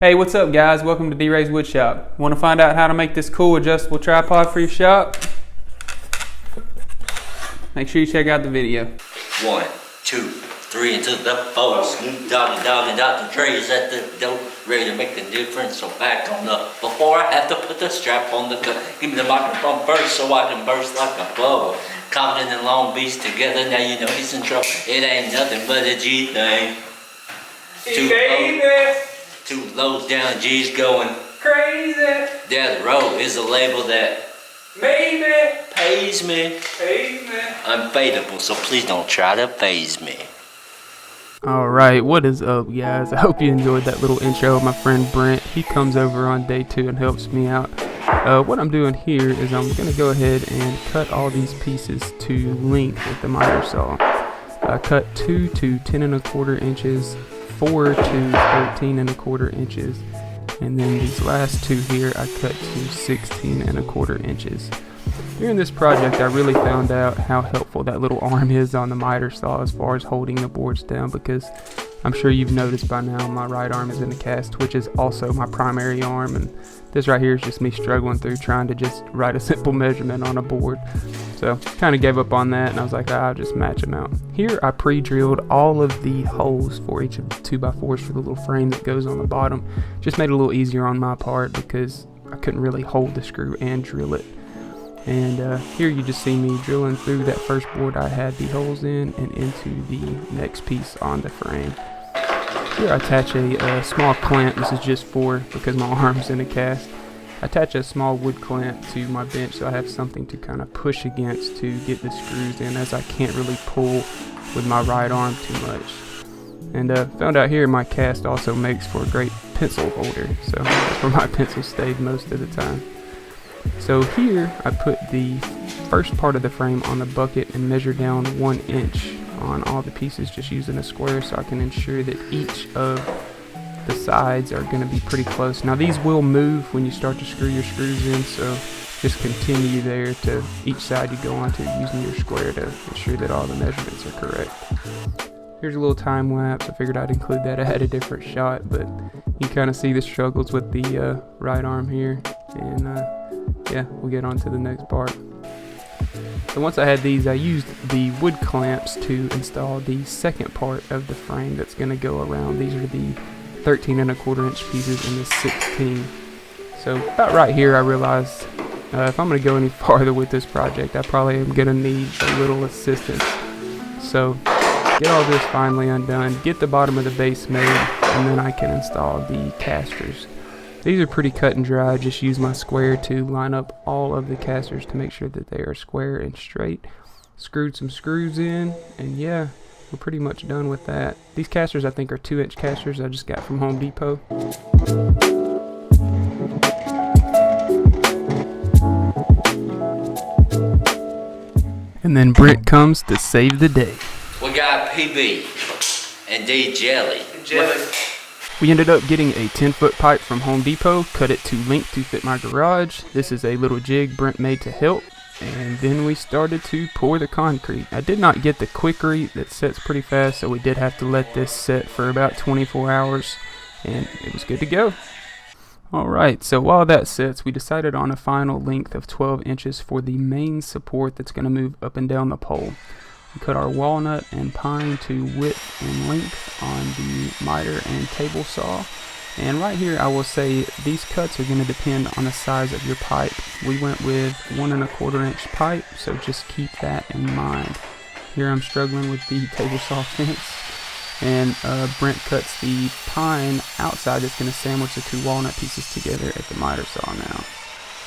Hey, what's up guys? Welcome to D-Ray's Woodshop. Want to find out how to make this cool adjustable tripod for your shop? Make sure you check out the video. 1, 2, 3 into the 4. Snoop Doggy Dogg and Dr. Dre is at the door, ready to make a difference. So back on up before I have to put the strap on the cut. Give me the microphone first so I can burst like a bubble. Compton and Long Beach together, now you know he's in trouble. It ain't nothing but a G thing. Two lows down, G's going crazy. Death Row is a label that Maybe pays me. Unfadable, so please don't try to phase me. Alright, what is up guys? I hope you enjoyed that little intro of my friend Brent. He comes over on day 2 and helps me out. What I'm doing here is I'm going to go ahead and cut all these pieces to length with the miter saw. I cut 2 to 10 1/4 inches, 4 to 13 1/4 inches, and then these last 2 here I cut to 16 1/4 inches. During this project I really found out how helpful that little arm is on the miter saw as far as holding the boards down, because I'm sure you've noticed by now my right arm is in a cast, which is also my primary arm, and this right here is just me struggling through trying to just write a simple measurement on a board. So kind of gave up on that and I was like, I'll just match them out. Here I pre-drilled all of the holes for each of the 2x4s for the little frame that goes on the bottom. Just made it a little easier on my part because I couldn't really hold the screw and drill it. And here you just see me drilling through that first board I had the holes in and into the next piece on the frame. Here I attach a small clamp. This is just because my arm's in a cast. I attach a small wood clamp to my bench so I have something to kind of push against to get the screws in, as I can't really pull with my right arm too much. And found out here my cast also makes for a great pencil holder, so that's where my pencils stayed most of the time. So here I put the first part of the frame on the bucket and measure down 1 inch on all the pieces, just using a square so I can ensure that each of the sides are going to be pretty close. Now these will move when you start to screw your screws in, so just continue there to each side you go onto using your square to ensure that all the measurements are correct. Here's a little time lapse. I figured I'd include that. I had a different shot, but you kind of see the struggles with the right arm here, and yeah, we'll get on to the next part. So once I had these, I used the wood clamps to install the second part of the frame that's going to go around. These are the 13 1/4 inch pieces and the 16. So about right here I realized if I'm going to go any farther with this project, I probably am going to need a little assistance. So get all this finally undone, get the bottom of the base made, and then I can install the casters. These are pretty cut and dry. Just use my square to line up all of the casters to make sure that they are square and straight. Screwed some screws in, and yeah, we're pretty much done with that. These casters I think are 2-inch casters I just got from Home Depot. And then Brent comes to save the day. We got PB and D Jelly. We ended up getting a 10-foot pipe from Home Depot, cut it to length to fit my garage. This is a little jig Brent made to help, and then we started to pour the concrete. I did not get the Quikrete that sets pretty fast, so we did have to let this set for about 24 hours, and it was good to go. Alright, so while that sets, we decided on a final length of 12 inches for the main support that's going to move up and down the pole. We cut our walnut and pine to width and length on the miter and table saw. And right here I will say these cuts are going to depend on the size of your pipe. We went with 1 1/4 inch pipe, so just keep that in mind. Here I'm struggling with the table saw fence, and Brent cuts the pine outside that's going to sandwich the 2 walnut pieces together at the miter saw now.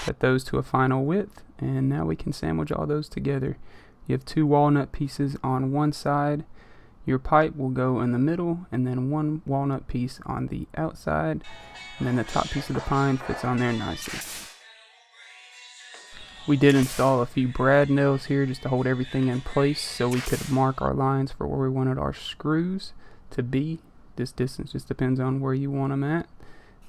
Cut those to a final width, and now we can sandwich all those together. You have 2 walnut pieces on one side. Your pipe will go in the middle, and then 1 walnut piece on the outside, and then the top piece of the pine fits on there nicely. We did install a few brad nails here just to hold everything in place so we could mark our lines for where we wanted our screws to be. This distance just depends on where you want them at.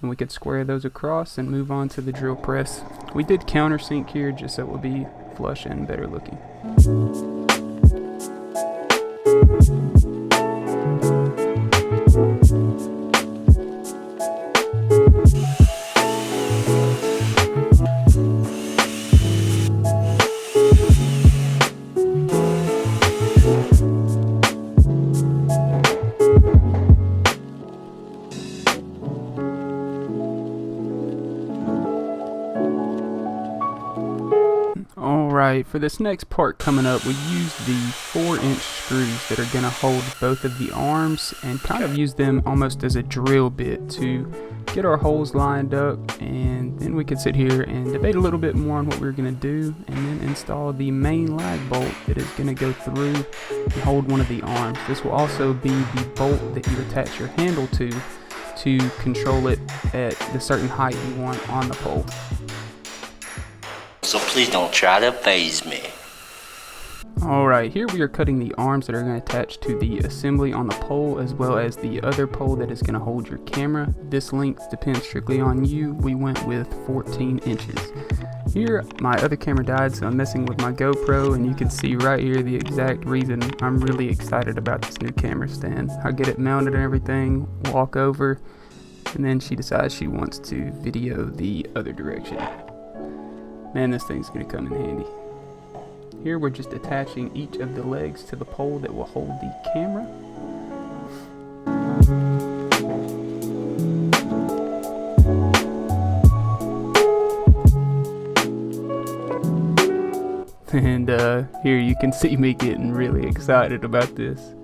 And we could square those across and move on to the drill press. We did countersink here just so it would be flush and better looking. Alright, for this next part coming up, we use the 4-inch screws that are going to hold both of the arms and kind of use them almost as a drill bit to get our holes lined up, and then we can sit here and debate a little bit more on what we're going to do, and then install the main lag bolt that is going to go through and hold one of the arms. This will also be the bolt that you attach your handle to control it at the certain height you want on the pole. So please don't try to phase me. Alright, here we are cutting the arms that are going to attach to the assembly on the pole, as well as the other pole that is going to hold your camera. This length depends strictly on you. We went with 14 inches. Here, my other camera died, so I'm messing with my GoPro, and you can see right here the exact reason I'm really excited about this new camera stand. I get it mounted and everything, walk over, and then she decides she wants to video the other direction. Man, this thing's going to come in handy. Here we're just attaching each of the legs to the pole that will hold the camera. And here you can see me getting really excited about this.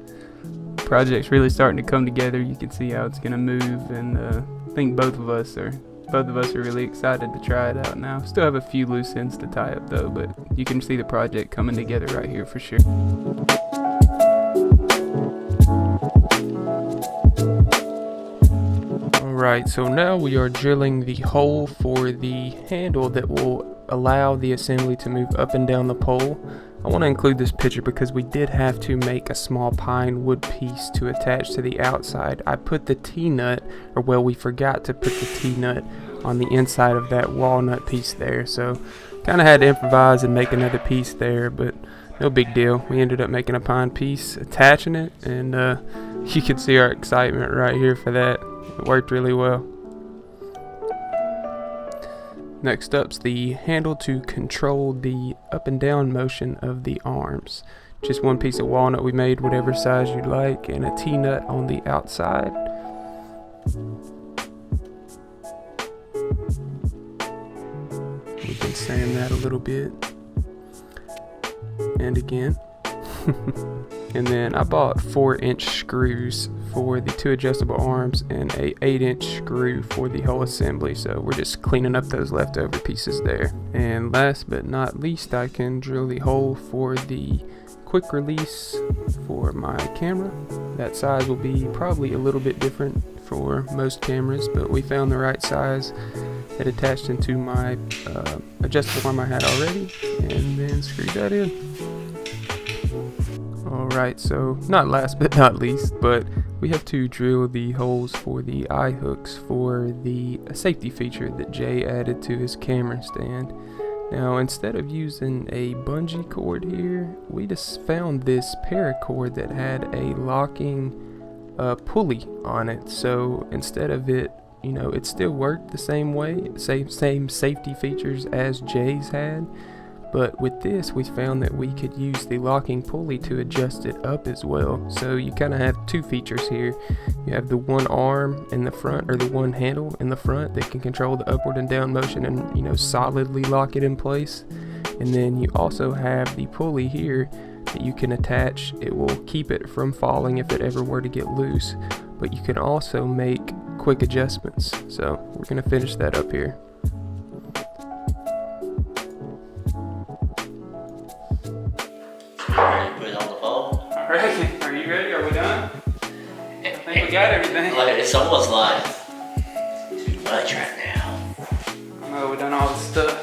Project's really starting to come together. You can see how it's going to move, and I think both of us are really excited to try it out now. Still have a few loose ends to tie up though, but you can see the project coming together right here for sure. Alright, so now we are drilling the hole for the handle that will allow the assembly to move up and down the pole. I want to include this picture because we did have to make a small pine wood piece to attach to the outside. I put the T-nut, or well, we forgot to put the T-nut on the inside of that walnut piece there, so kind of had to improvise and make another piece there, but no big deal. We ended up making a pine piece, attaching it, and you can see our excitement right here for that. It worked really well. Next up's the handle to control the up and down motion of the arms. Just one piece of walnut we made, whatever size you'd like, and a T-nut on the outside. We can sand that a little bit. And again. And then I bought 4-inch screws for the 2 adjustable arms and a 8-inch screw for the whole assembly, so we're just cleaning up those leftover pieces there. And last but not least, I can drill the hole for the quick release for my camera. That size will be probably a little bit different for most cameras, but we found the right size. It attached into my adjustable arm I had already, and then screwed that in. Alright, so not last but not least, but we have to drill the holes for the eye hooks for the safety feature that Jay added to his camera stand. Now, instead of using a bungee cord here, we just found this paracord that had a locking pulley on it. So instead of it, you know, it still worked the same way, same safety features as Jay's had. But with this, we found that we could use the locking pulley to adjust it up as well. So you kind of have two features here. You have the one arm in the front, or the one handle in the front that can control the upward and down motion and, you know, solidly lock it in place. And then you also have the pulley here that you can attach. It will keep it from falling if it ever were to get loose. But you can also make quick adjustments. So we're going to finish that up here. Alright, are you ready? Are we done? I think we got everything. It's almost like too much right now. Oh, we done all the stuff.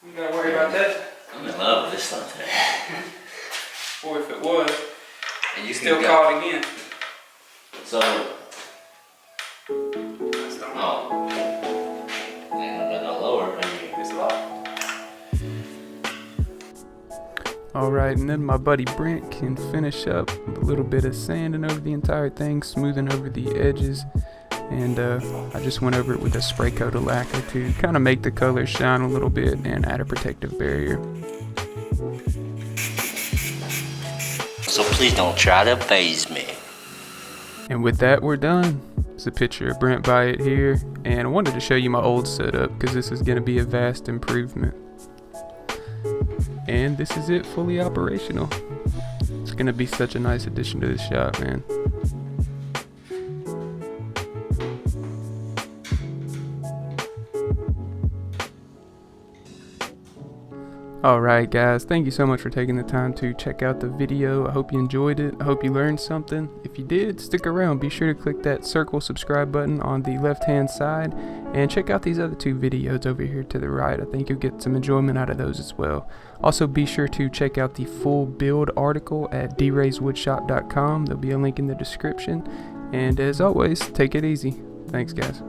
You gotta worry about that. I'm in love with this one today. Or if it was, And you still can call it again. So, oh, and no lower. It's locked. Alright, and then my buddy Brent can finish up with a little bit of sanding over the entire thing, smoothing over the edges, and I just went over it with a spray coat of lacquer to kind of make the colors shine a little bit and add a protective barrier. So please don't try to phase me. And with that, we're done. It's a picture of Brent Byatt here, and I wanted to show you my old setup because this is going to be a vast improvement. And this is it, fully operational. It's going to be such a nice addition to the shop, man. Alright guys, thank you so much for taking the time to check out the video. I hope you enjoyed it. I hope you learned something. If you did, stick around. Be sure to click that circle subscribe button on the left hand side and check out these other 2 videos over here to the right. I think you'll get some enjoyment out of those as well. Also be sure to check out the full build article at drayswoodshop.com. There'll be a link in the description. And as always, take it easy. Thanks guys.